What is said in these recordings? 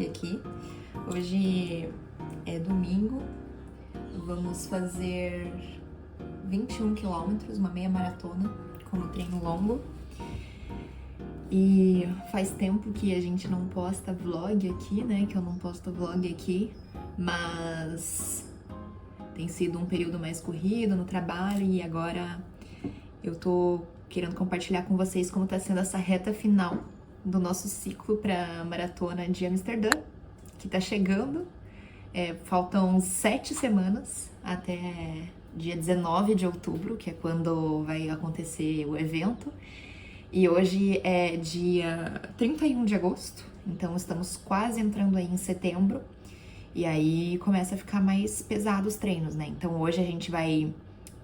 aqui. Hoje é domingo, vamos fazer 21 quilômetros, uma meia maratona, como treino longo. E faz tempo que a gente não posta vlog aqui, né? Que eu não posto vlog aqui, mas tem sido um período mais corrido no trabalho e agora eu tô querendo compartilhar com vocês como tá sendo essa reta final do nosso ciclo pra maratona de Amsterdã, que tá chegando. Faltam 7 semanas até dia 19 de outubro, que é quando vai acontecer o evento. E hoje é dia 31 de agosto, então estamos quase entrando aí em setembro. E aí começa a ficar mais pesado os treinos, né? Então hoje a gente vai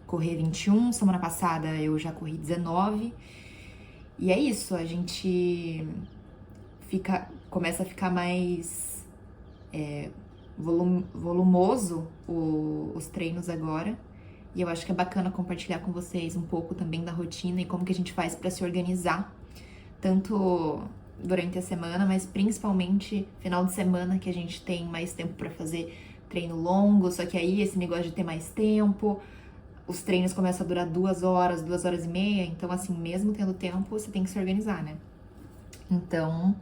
correr 21, semana passada eu já corri 19. E é isso, a gente começa a ficar mais volumoso os treinos agora. E eu acho que é bacana compartilhar com vocês um pouco também da rotina e como que a gente faz para se organizar, tanto durante a semana, mas principalmente final de semana, que a gente tem mais tempo para fazer treino longo, só que aí esse negócio de ter mais tempo, os treinos começam a durar 2 horas, 2 horas e meia, então assim, mesmo tendo tempo, você tem que se organizar, né? Então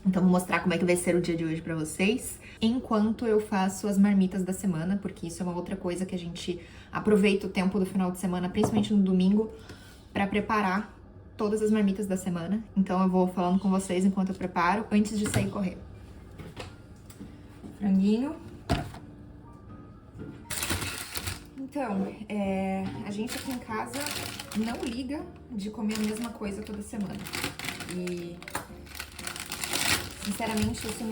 vou mostrar como é que vai ser o dia de hoje pra vocês, enquanto eu faço as marmitas da semana, porque isso é uma outra coisa que a gente aproveita o tempo do final de semana, principalmente no domingo, pra preparar todas as marmitas da semana. Então eu vou falando com vocês enquanto eu preparo, antes de sair correr. Franguinho. Então, a gente aqui em casa não liga de comer a mesma coisa toda semana. E sinceramente, isso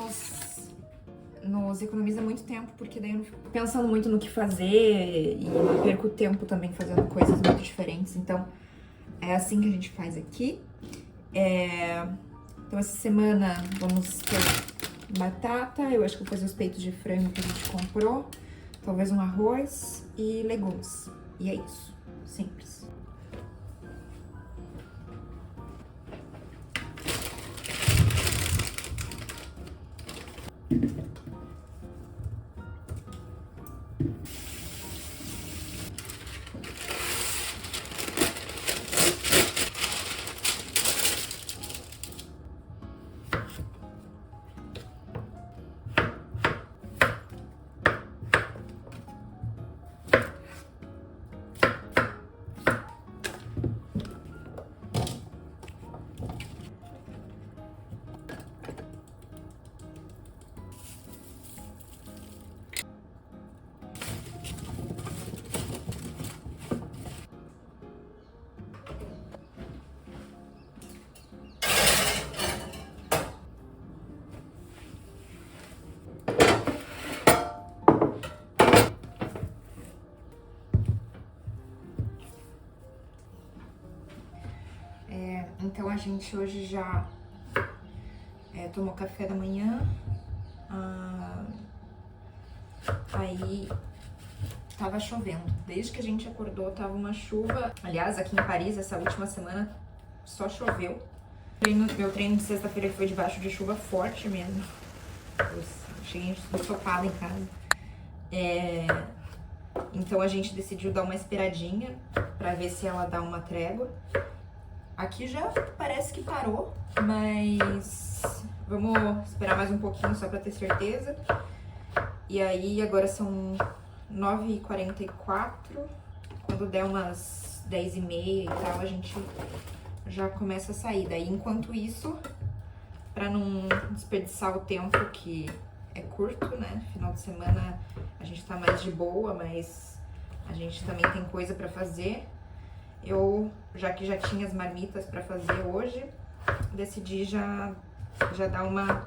nos economiza muito tempo, porque daí eu não fico pensando muito no que fazer e não perco tempo também fazendo coisas muito diferentes. Então, é assim que a gente faz aqui. Então, essa semana vamos ter batata, eu acho que vou fazer os peitos de frango que a gente comprou, talvez um arroz e legumes. E é isso, simples. Então a gente hoje já tomou café da manhã, aí tava chovendo. Desde que a gente acordou tava uma chuva. Aliás, aqui em Paris essa última semana só choveu. Meu treino de sexta-feira foi debaixo de chuva forte mesmo. Eu cheguei ensopada em casa. Então a gente decidiu dar uma esperadinha pra ver se ela dá uma trégua. Aqui já parece que parou, mas vamos esperar mais um pouquinho só pra ter certeza. E aí agora são 9h44, quando der umas 10h30 e tal, a gente já começa a sair. Daí, enquanto isso, pra não desperdiçar o tempo, que é curto, né? Final de semana a gente tá mais de boa, mas a gente também tem coisa pra fazer. Eu, já que já tinha as marmitas pra fazer hoje, decidi já dar uma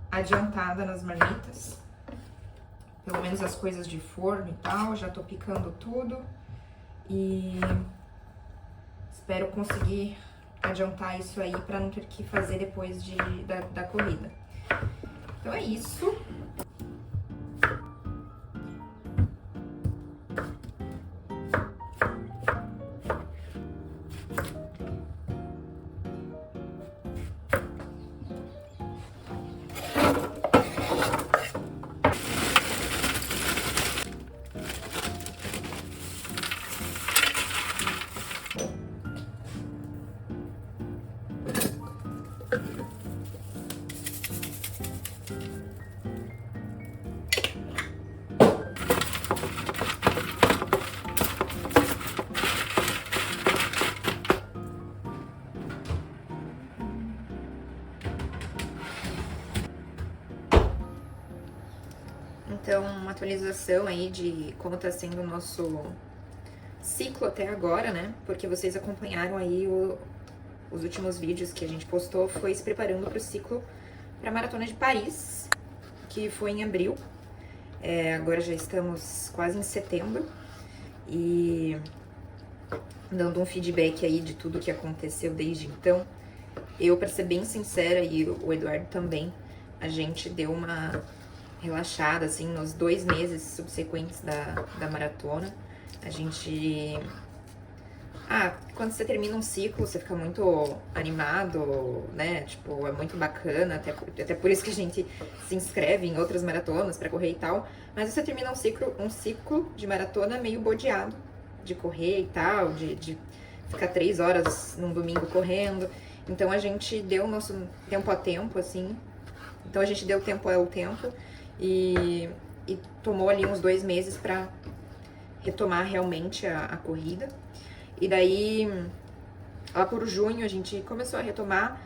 adiantada nas marmitas. Pelo menos as coisas de forno e tal, já tô picando tudo. E espero conseguir adiantar isso aí pra não ter que fazer depois da corrida. Então é isso. Então, uma atualização aí de como tá sendo o nosso ciclo até agora, né? Porque vocês acompanharam aí os últimos vídeos que a gente postou, foi se preparando para o ciclo para a Maratona de Paris, que foi em abril. Agora já estamos quase em setembro e dando um feedback aí de tudo que aconteceu desde então. Eu, para ser bem sincera, e o Eduardo também, a gente deu uma relaxada, assim, nos 2 meses subsequentes da maratona. A gente... quando você termina um ciclo, você fica muito animado, né? Tipo, é muito bacana, até por isso que a gente se inscreve em outras maratonas pra correr e tal. Mas você termina um ciclo de maratona meio bodeado, de correr e tal, de ficar 3 horas num domingo correndo. Então a gente deu o nosso tempo a tempo, assim. Então a gente deu tempo ao tempo e tomou ali uns 2 meses pra retomar realmente a corrida. E daí, lá por junho, a gente começou a retomar.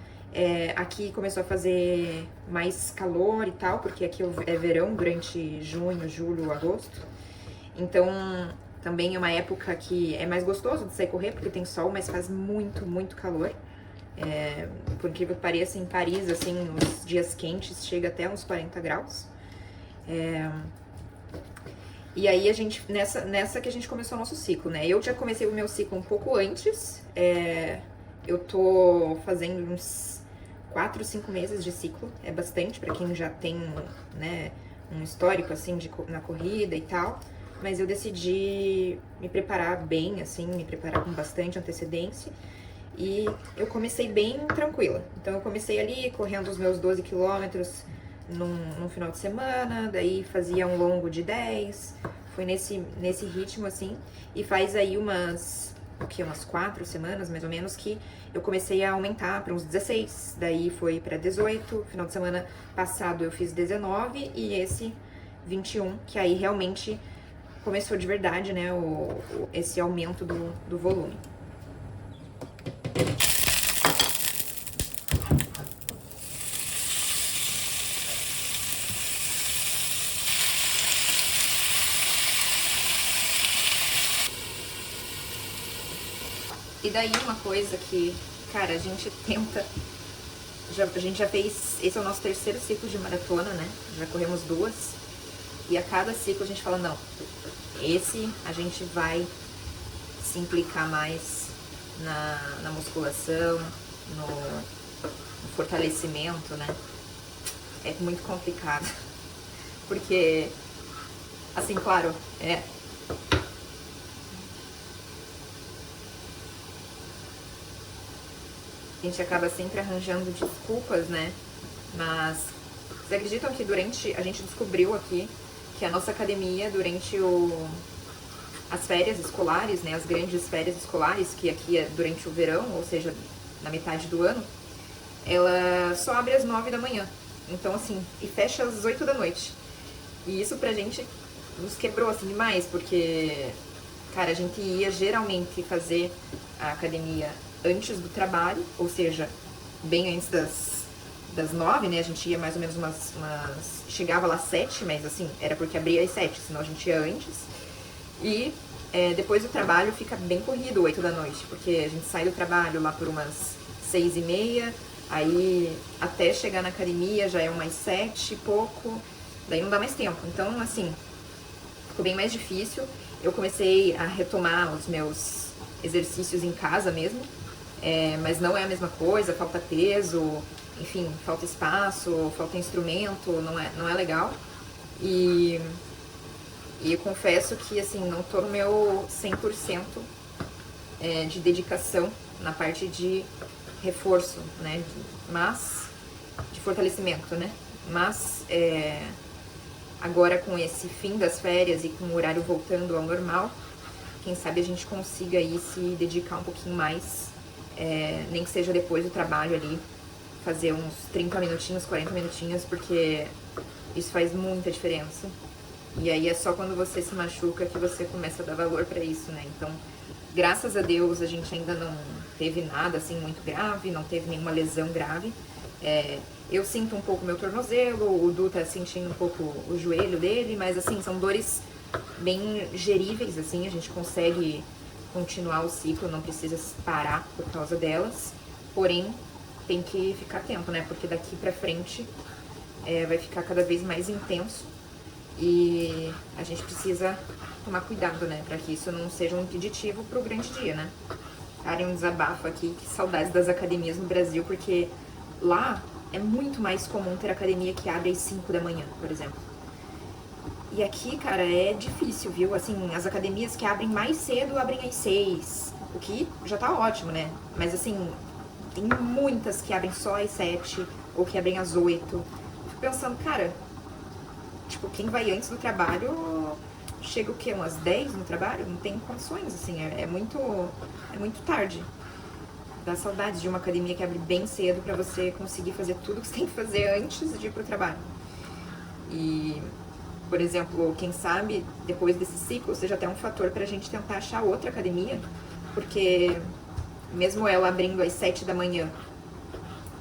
Aqui começou a fazer mais calor e tal, porque aqui é verão durante junho, julho, agosto. Então, também é uma época que é mais gostoso de sair correr, porque tem sol, mas faz muito, muito calor. Por incrível que pareça, em Paris, assim, nos dias quentes, chega até uns 40 graus. E aí, nessa que a gente começou o nosso ciclo, né? Eu já comecei o meu ciclo um pouco antes. Eu tô fazendo uns 4, 5 meses de ciclo. É bastante pra quem já tem, né, um histórico, assim, na corrida e tal. Mas eu decidi me preparar bem, assim, me preparar com bastante antecedência. E eu comecei bem tranquila. Então, eu comecei ali correndo os meus 12 quilômetros num final de semana, daí fazia um longo de 10, foi nesse ritmo, assim, e faz aí umas 4 semanas, mais ou menos, que eu comecei a aumentar para uns 16, daí foi para 18, final de semana passado eu fiz 19 e esse 21, que aí realmente começou de verdade, né, esse aumento do volume. E daí uma coisa que, cara, a gente tenta... a gente já fez... Esse é o nosso 3º ciclo de maratona, né? Já corremos 2. E a cada ciclo a gente fala, não, esse a gente vai se implicar mais na musculação, no fortalecimento, né? É muito complicado. Porque, assim, claro, a gente acaba sempre arranjando desculpas, né? Mas vocês acreditam que a gente descobriu aqui que a nossa academia, durante as férias escolares, né? As grandes férias escolares, que aqui é durante o verão, ou seja, na metade do ano, ela só abre às 9 da manhã. Então, assim, e fecha às 8 da noite. E isso pra gente nos quebrou, assim, demais, porque, cara, a gente ia geralmente fazer a academia antes do trabalho, ou seja, bem antes das 9, né? A gente ia mais ou menos chegava lá às 7, mas assim, era porque abria às 7, senão a gente ia antes. E depois do trabalho fica bem corrido, 8 da noite, porque a gente sai do trabalho lá por umas 6h30, aí até chegar na academia já é umas 7 e pouco, daí não dá mais tempo. Então, assim, ficou bem mais difícil. Eu comecei a retomar os meus exercícios em casa mesmo, mas não é a mesma coisa, falta peso, enfim, falta espaço, falta instrumento, não é legal. E eu confesso que, assim, não tô no meu 100% de dedicação na parte de reforço, né, mas de fortalecimento, né, mas agora com esse fim das férias e com o horário voltando ao normal, quem sabe a gente consiga aí se dedicar um pouquinho mais, nem que seja depois do trabalho ali, fazer uns 30 minutinhos, 40 minutinhos, porque isso faz muita diferença. E aí é só quando você se machuca que você começa a dar valor pra isso, né? Então, graças a Deus, a gente ainda não teve nada assim muito grave, não teve nenhuma lesão grave, Eu sinto um pouco meu tornozelo, o Du tá sentindo um pouco o joelho dele, mas assim, são dores bem geríveis, assim, a gente consegue continuar o ciclo, não precisa parar por causa delas, porém tem que ficar atento, né, porque daqui pra frente vai ficar cada vez mais intenso e a gente precisa tomar cuidado, né, pra que isso não seja um impeditivo pro grande dia, né. Cara, um desabafo aqui, que saudades das academias no Brasil, porque lá é muito mais comum ter academia que abre às 5 da manhã, por exemplo. E aqui, cara, é difícil, viu? Assim, as academias que abrem mais cedo abrem às 6, o que já tá ótimo, né? Mas assim, tem muitas que abrem só às 7 ou que abrem às 8. Fico pensando, cara, tipo, quem vai antes do trabalho chega o quê? Umas 10 no trabalho? Não tem condições, assim, é muito tarde. Dá saudades de uma academia que abre bem cedo pra você conseguir fazer tudo que você tem que fazer antes de ir pro trabalho. E, por exemplo, quem sabe, depois desse ciclo, seja até um fator pra gente tentar achar outra academia, porque mesmo ela abrindo às 7 da manhã,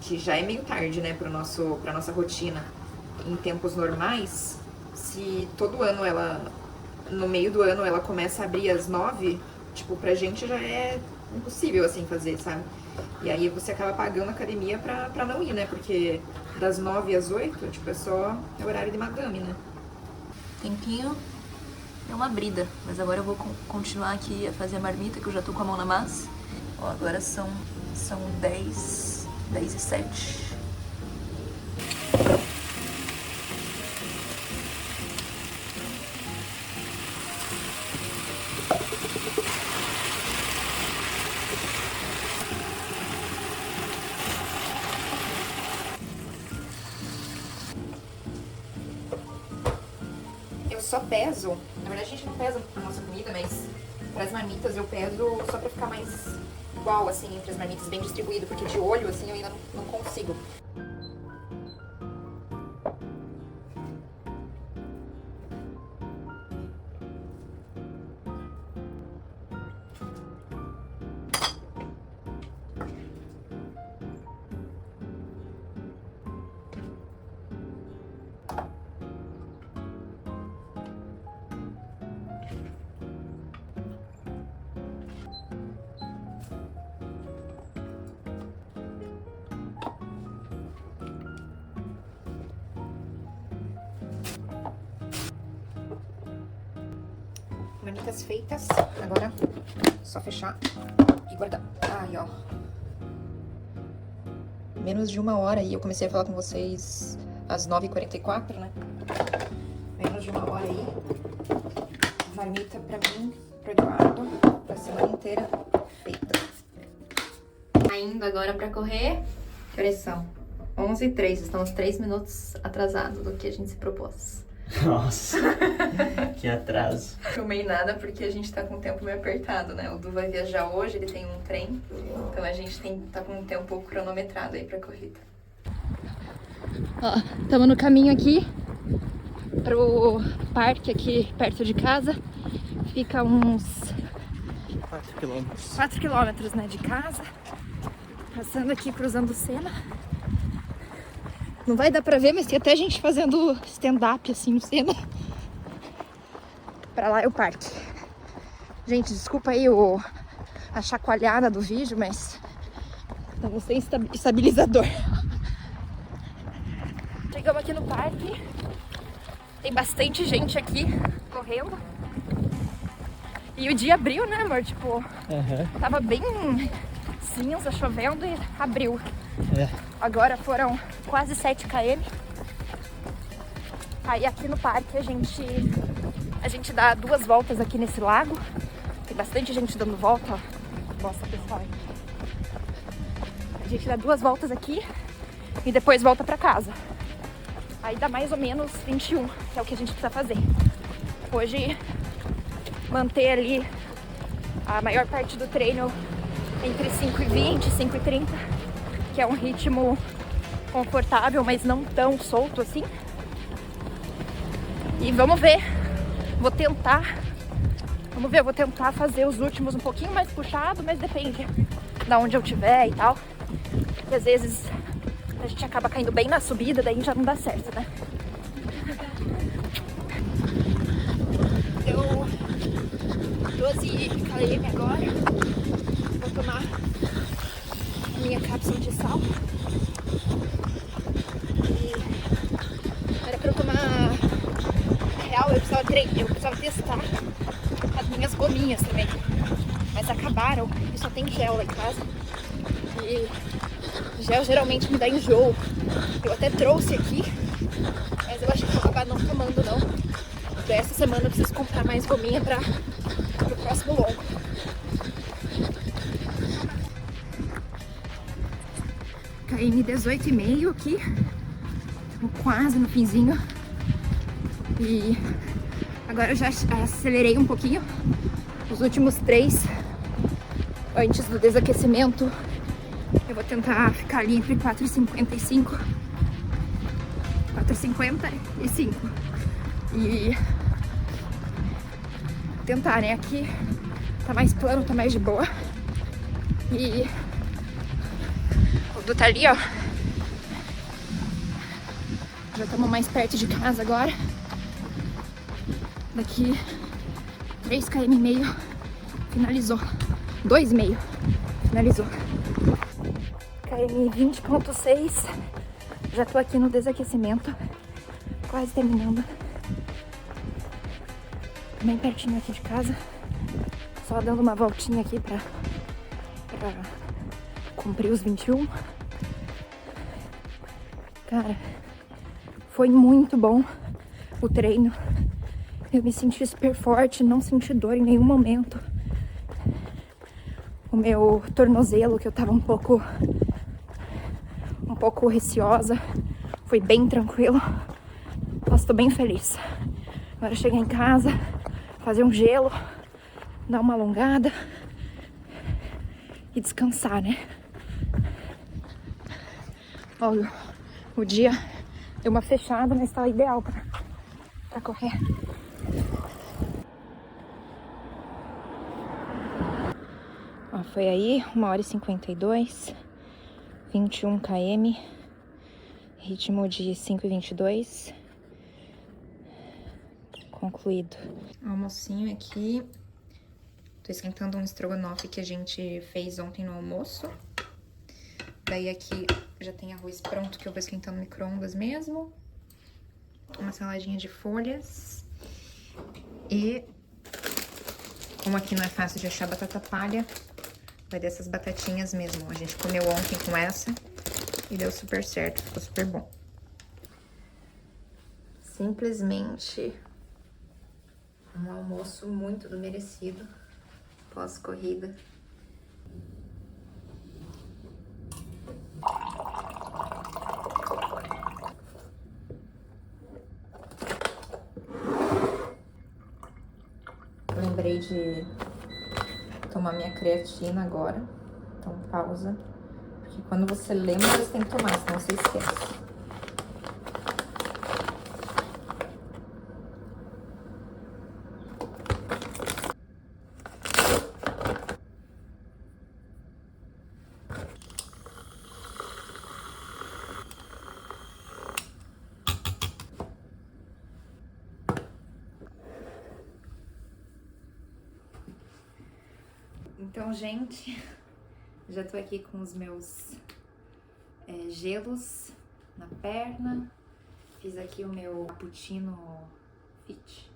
que já é meio tarde, né, pra nossa rotina, em tempos normais, se todo ano no meio do ano ela começa a abrir às 9, tipo, pra gente já é impossível, assim, fazer, sabe? E aí você acaba pagando a academia pra não ir, né? Porque das 9 às 8, tipo, é horário de madame, né? Tempinho é uma brida, mas agora eu vou continuar aqui a fazer a marmita, que eu já tô com a mão na massa. Ó, agora são 10h07. Eu só peso, na verdade a gente não pesa a nossa comida, mas para as marmitas eu peso só pra ficar mais igual, assim, entre as marmitas, bem distribuído, porque de olho, assim, eu ainda não consigo. Marmitas feitas, agora só fechar e guardar. Ai, ó. Menos de 1 hora aí, eu comecei a falar com vocês às 9h44, né? Menos de 1 hora aí. Marmita pra mim, pro Eduardo, pra semana inteira feita. Ainda agora pra correr. Que horas são? 11h03, estamos 3 minutos atrasados do que a gente se propôs. Nossa, que atraso. Não filmei nada porque a gente tá com o tempo meio apertado, né? O Du vai viajar hoje, ele tem um trem, então a gente tá com um tempo um pouco cronometrado aí pra corrida. Ó, estamos no caminho aqui pro parque aqui perto de casa. Fica uns 4 quilômetros. 4 quilômetros, né, de casa. Passando aqui, cruzando o Sena. Não vai dar pra ver, mas tem até gente fazendo stand-up assim no Sena. Pra lá é o parque. Gente, desculpa aí a chacoalhada do vídeo, mas estamos sem estabilizador. Chegamos aqui no parque. Tem bastante gente aqui correndo. E o dia abriu, né, amor? Tipo, tava bem cinza, chovendo e abriu. Agora foram quase 7 km. Aí aqui no parque a gente dá 2 voltas aqui nesse lago. Tem bastante gente dando volta, ó. Mostra, pessoal. A gente dá 2 voltas aqui e depois volta pra casa. Aí dá mais ou menos 21, que é o que a gente precisa fazer. Hoje, manter ali a maior parte do treino entre 5h20 e 5h30, que é um ritmo confortável, mas não tão solto assim. E vamos ver, vou tentar fazer os últimos um pouquinho mais puxado, mas depende de onde eu estiver e tal. E às vezes A gente acaba caindo bem na subida, daí já não dá certo, né? Deu 12 km agora. Vou tomar a minha cápsula de sal. E era pra eu tomar... Na real, eu precisava testar as minhas gominhas também. Mas acabaram e só tem gel lá em casa. E gel geralmente me dá enjoo. Eu até trouxe aqui, mas eu acho que vou acabar não tomando não. Pra essa semana eu preciso comprar mais gominha pro próximo longo. KM 18,5 aqui. Estamos quase no finzinho. E agora eu já acelerei um pouquinho. Os últimos 3, antes do desaquecimento, eu vou tentar ficar ali entre 4,55, 4,55 e tentar, né? Aqui tá mais plano, tá mais de boa. E o Du tá ali, ó. Já estamos mais perto de casa agora. Daqui 3,5 km finalizou. 2,5 finalizou. KM 20,6. Já tô aqui no desaquecimento. Quase terminando. Bem pertinho aqui de casa. Só dando uma voltinha aqui pra cumprir os 21. Cara, foi muito bom o treino. Eu me senti super forte, não senti dor em nenhum momento. O meu tornozelo, que eu tava um pouco receosa, foi bem tranquilo. Nossa, tô bem feliz. Agora chegar em casa, fazer um gelo, dar uma alongada e descansar, né? Olha, o dia deu uma fechada, mas tá ideal pra correr. Ó, foi aí, 1h52, 21 km, ritmo de 5,22, concluído. Almocinho aqui, tô esquentando um estrogonofe que a gente fez ontem no almoço. Daí aqui já tem arroz pronto que eu vou esquentar no micro-ondas mesmo. Uma saladinha de folhas. E como aqui não é fácil de achar batata palha, vai dessas batatinhas mesmo. A gente comeu ontem com essa e deu super certo, ficou super bom. Simplesmente um almoço muito do merecido pós-corrida. Lembrei de tomar minha creatina agora, então pausa, porque quando você lembra você tem que tomar, senão você esquece. Então, gente, já tô aqui com os meus gelos na perna. Fiz aqui o meu cappuccino fit.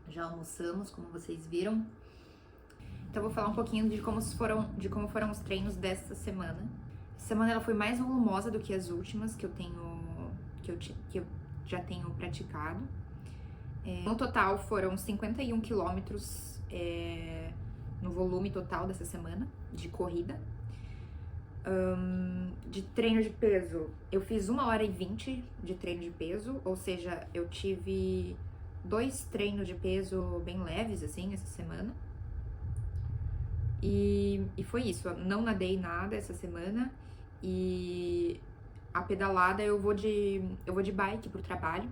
Já almoçamos, como vocês viram. Então, vou falar um pouquinho de como foram os treinos desta semana. Essa semana ela foi mais volumosa do que as últimas que eu já tenho praticado. No total foram 51 quilômetros no volume total dessa semana de corrida. De treino de peso, eu fiz 1h20 de treino de peso, ou seja, eu tive 2 treinos de peso bem leves, assim, essa semana. E foi isso, eu não nadei nada essa semana e a pedalada eu vou de bike pro trabalho,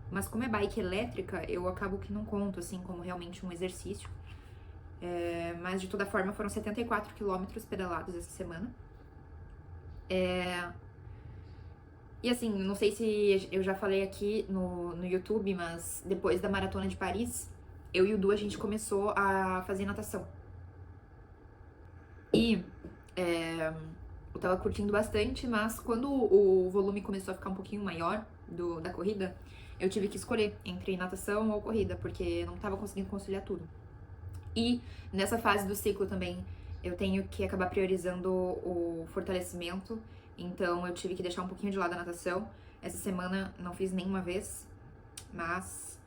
mas como é bike elétrica, eu acabo que não conto, assim, como realmente um exercício. Mas de toda forma foram 74 quilômetros pedalados essa semana. E assim, não sei se eu já falei aqui no YouTube, mas depois da Maratona de Paris, eu e o Du, a gente começou a fazer natação. E eu tava curtindo bastante, mas quando o volume começou a ficar um pouquinho maior da corrida, eu tive que escolher entre natação ou corrida, porque não tava conseguindo conciliar tudo. E nessa fase do ciclo também, eu tenho que acabar priorizando o fortalecimento, então eu tive que deixar um pouquinho de lado a natação. Essa semana não fiz nenhuma vez, mas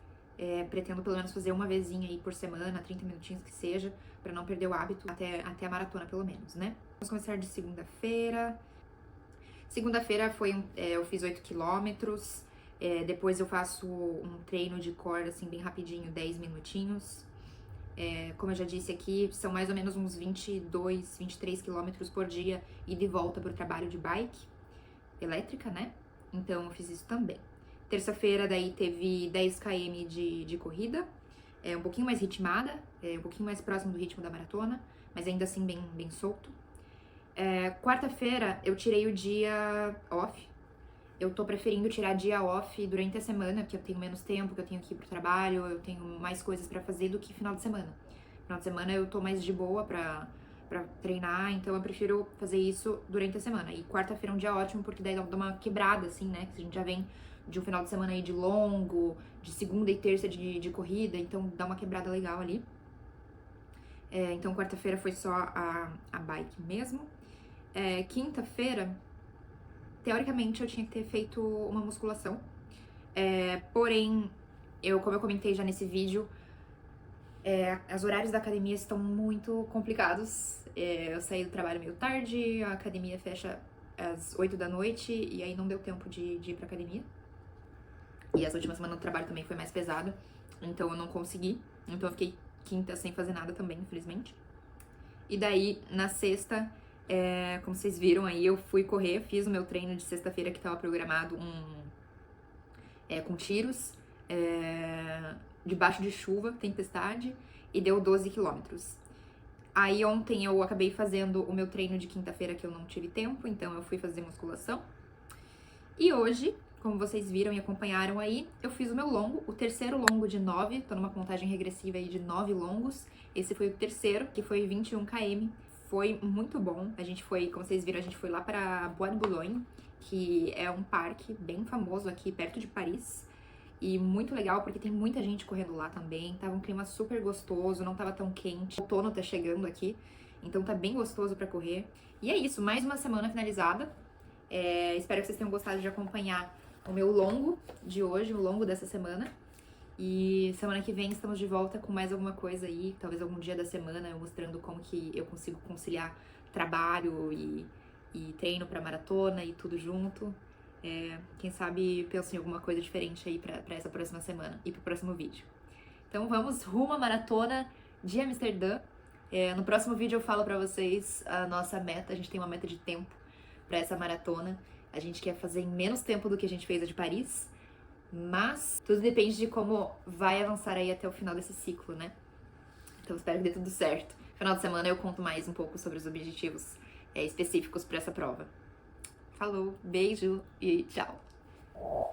pretendo pelo menos fazer uma vezinha aí por semana, 30 minutinhos que seja, pra não perder o hábito até a maratona pelo menos, né? Vamos começar de segunda-feira. Segunda-feira eu fiz 8 quilômetros, depois eu faço um treino de corda assim bem rapidinho, 10 minutinhos. Como eu já disse aqui, são mais ou menos uns 22, 23 quilômetros por dia e de volta pro trabalho de bike elétrica, né? Então eu fiz isso também. Terça-feira daí teve 10 km de corrida, um pouquinho mais ritmada, um pouquinho mais próximo do ritmo da maratona, mas ainda assim bem solto. Quarta-feira eu tirei o dia off. Eu tô preferindo tirar dia off durante a semana, porque eu tenho menos tempo, que eu tenho que ir pro trabalho, eu tenho mais coisas pra fazer do que final de semana. Final de semana eu tô mais de boa pra treinar, então eu prefiro fazer isso durante a semana. E quarta-feira é um dia ótimo, porque daí dá uma quebrada, assim, né? Que a gente já vem de um final de semana aí de longo, de segunda e terça de corrida, então dá uma quebrada legal ali. Então quarta-feira foi só a bike mesmo. Quinta-feira, teoricamente, eu tinha que ter feito uma musculação. Porém, como eu comentei já nesse vídeo, os horários da academia estão muito complicados. Eu saí do trabalho meio tarde, a academia fecha às 8 da noite, e aí não deu tempo de ir pra academia. E essa última semana do trabalho também foi mais pesada, então eu não consegui. Então eu fiquei quinta sem fazer nada também, infelizmente. E daí, na sexta, como vocês viram aí, eu fui correr, fiz o meu treino de sexta-feira que estava programado com tiros, debaixo de chuva, tempestade, e deu 12 quilômetros. Aí ontem eu acabei fazendo o meu treino de quinta-feira que eu não tive tempo, então eu fui fazer musculação. E hoje, como vocês viram e acompanharam aí, eu fiz o meu longo, o terceiro longo de 9, tô numa contagem regressiva aí de 9 longos. Esse foi o terceiro, que foi 21 km. Foi muito bom. A gente foi, como vocês viram, a gente foi lá para Bois de Boulogne, que é um parque bem famoso aqui perto de Paris. E muito legal, porque tem muita gente correndo lá também. Tava um clima super gostoso, não tava tão quente. O outono tá chegando aqui, então tá bem gostoso pra correr. E é isso, mais uma semana finalizada. Espero que vocês tenham gostado de acompanhar o meu longo de hoje, o longo dessa semana. E semana que vem estamos de volta com mais alguma coisa aí, talvez algum dia da semana, eu mostrando como que eu consigo conciliar trabalho e treino pra maratona e tudo junto. Quem sabe penso em alguma coisa diferente aí pra essa próxima semana e pro próximo vídeo. Então vamos rumo à maratona de Amsterdã. No próximo vídeo eu falo pra vocês a nossa meta, a gente tem uma meta de tempo pra essa maratona. A gente quer fazer em menos tempo do que a gente fez a de Paris, mas tudo depende de como vai avançar aí até o final desse ciclo, né? Então espero que dê tudo certo. No final de semana eu conto mais um pouco sobre os objetivos específicos pra essa prova. Falou, beijo e tchau!